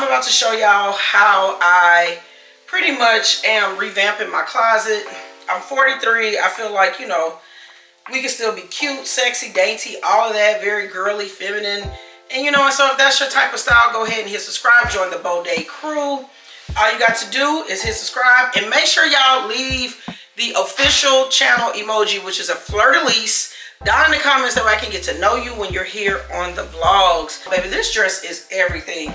I'm about to show y'all how I pretty much am revamping my closet. I'm 43. I feel like, you know, we can still be cute, sexy, dainty, all of that, very girly, feminine. And you know, and so if that's your type of style, go ahead and hit subscribe, join the BEAUdae crew. All you got to do is hit subscribe and make sure y'all leave the official channel emoji, which is a fleur-de-lis, down in the comments so I can get to know you when you're here on the vlogs. Baby, this dress is everything.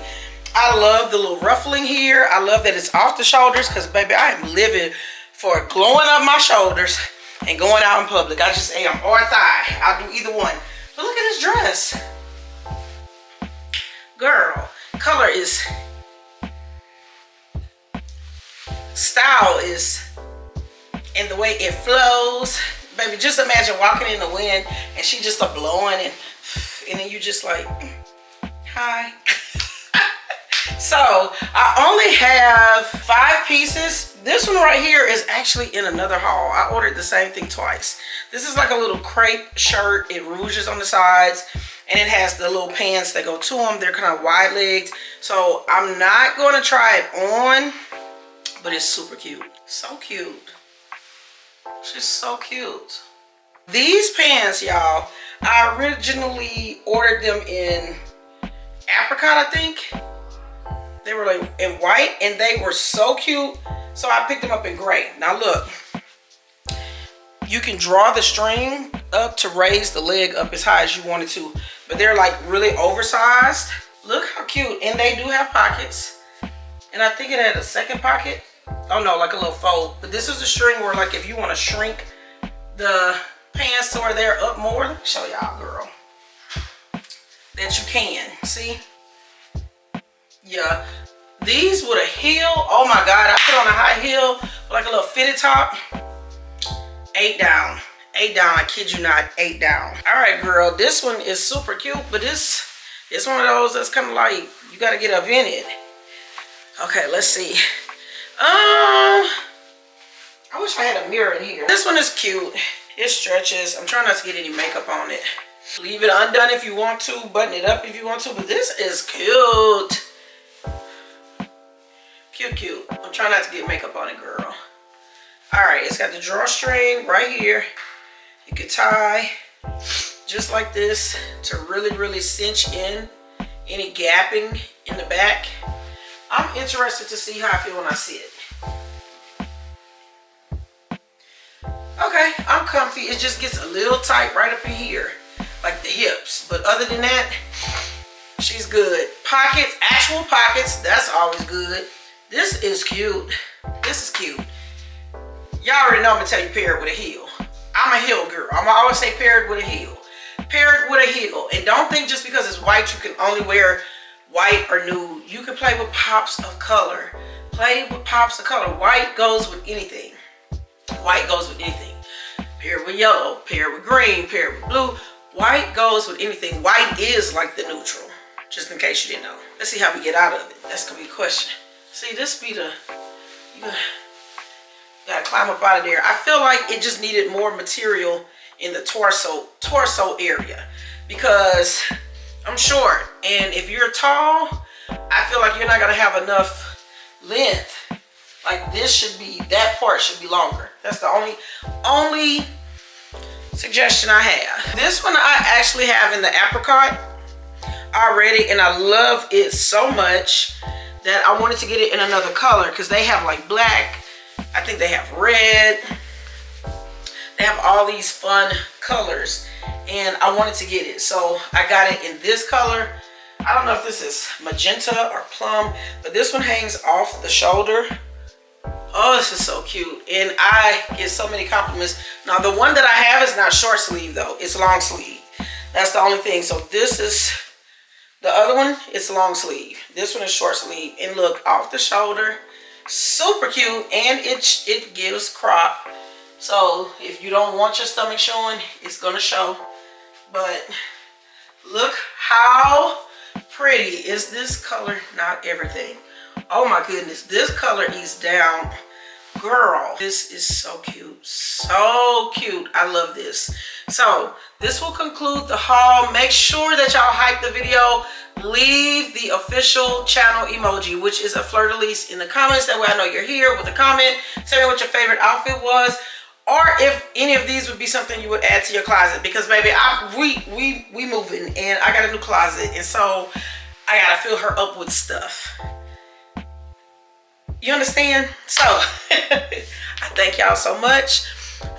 I love the little ruffling here. I love that it's off the shoulders because, baby, I am living for glowing up my shoulders and going out in public. I just am, or thigh. I'll do either one. But look at this dress. Girl, color is, style is, and the way it flows. Baby, just imagine walking in the wind and she just a blowing and then you just like, hi. So I only have 5 pieces. This one right here is actually in another haul. I ordered the same thing twice. This is like a little crepe shirt. It rouges on the sides and it has the little pants that go to them. They're kind of wide legged. So I'm not going to try it on, but it's super cute. So cute. She's so cute. These pants, y'all, I originally ordered them in apricot, I think. They were like in white and they were so cute. So I picked them up in gray. Now look, you can draw the string up to raise the leg up as high as you want it to, but they're like really oversized. Look how cute. And they do have pockets. And I think it had a second pocket. Oh no, like a little fold. But this is a string where, like, if you want to shrink the pants to where they're up more, let me show y'all, girl, that you can. See? Yeah. These with a heel. Oh my God. I put on a high heel with like a little fitted top. 8 down. 8 down. I kid you not. 8 down. All right, girl. This one is super cute, but it's one of those that's kind of like, you got to get up in it. Okay, let's see. I wish I had a mirror in here. This one is cute. It stretches. I'm trying not to get any makeup on it. Leave it undone if you want to. Button it up if you want to. But this is cute. Cute, cute. I'm trying not to get makeup on it, girl. Alright, it's got the drawstring right here. You could tie just like this to really, really cinch in any gapping in the back. I'm interested to see how I feel when I see it. Okay, I'm comfy. It just gets a little tight right up in here, like the hips. But other than that, she's good. Pockets, actual pockets, that's always good. This is cute. This is cute. Y'all already know I'm gonna tell you pair it with a heel. I'm a heel girl. I'm gonna always say pair it with a heel. Pair it with a heel. And don't think just because it's white you can only wear white or nude. You can play with pops of color. Play with pops of color. White goes with anything. White goes with anything. Pair it with yellow, pair it with green, pair it with blue. White goes with anything. White is like the neutral, just in case you didn't know. Let's see how we get out of it. That's gonna be a question. See, this be the, you gotta climb up out of there. I feel like it just needed more material in the torso area because I'm short, and if you're tall, I feel like you're not gonna have enough length. Like this should be, that part should be longer. That's the only suggestion I have. This one I actually have in the apricot already, and I love it so much that I wanted to get it in another color because they have like black, I think they have red, they have all these fun colors, and I wanted to get it, so I got it in this color. I don't know if this is magenta or plum, but this one hangs off the shoulder. Oh, this is so cute, and I get so many compliments. Now the one that I have is not short sleeve though, it's long sleeve. That's the only thing. So this is the other one, it's long sleeve. This one is short sleeve, and look, off the shoulder, super cute, and it gives crop. So if you don't want your stomach showing, it's gonna show. But look how pretty is this color. Not everything. Oh my goodness, this color is down. Girl, this is so cute. So cute. I love this. So this will conclude the haul. Make sure that y'all hype the video. Leave the official channel emoji, which is a fleur-de-lis, in the comments. That way I know you're here with a comment. Tell me what your favorite outfit was, or if any of these would be something you would add to your closet. Because baby, we moving and I got a new closet, and so I gotta fill her up with stuff. You understand? So I thank y'all so much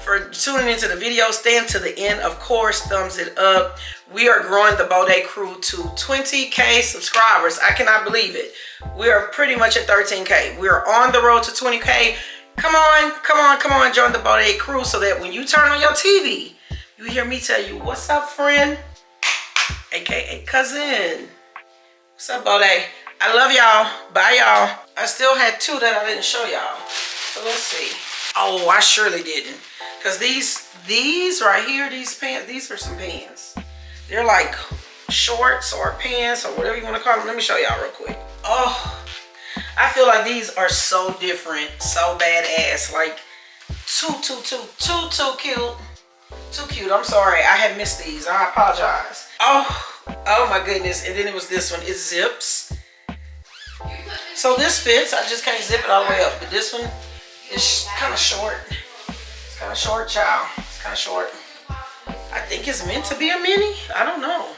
for tuning into the video. Staying to the end, of course. Thumbs it up. We are growing the BEAUdae crew to 20K subscribers. I cannot believe it. We are pretty much at 13K. We are on the road to 20K. Come on, come on, come on, join the BEAUdae crew, so that when you turn on your TV, you hear me tell you, what's up, friend? AKA cousin. What's up, BEAUdae? I love y'all. Bye, y'all. I still had two that I didn't show y'all. So let's see. Oh, I surely didn't. Because these right here, these pants, these are some pants. They're like shorts or pants or whatever you want to call them. Let me show y'all real quick. Oh, I feel like these are so different, so badass. Like too cute. Too cute. I'm sorry. I had missed these. I apologize. Oh my goodness. And then it was this one. It zips. So this fits. I just can't zip it all the way up. But this one is kind of short. It's kind of short, child. It's kind of short. I think it's meant to be a mini. I don't know.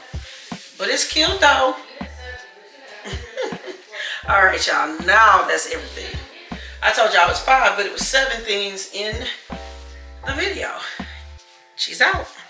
But it's cute though. All right, y'all. Now that's everything. I told y'all it was 5, but it was 7 things in the video. She's out.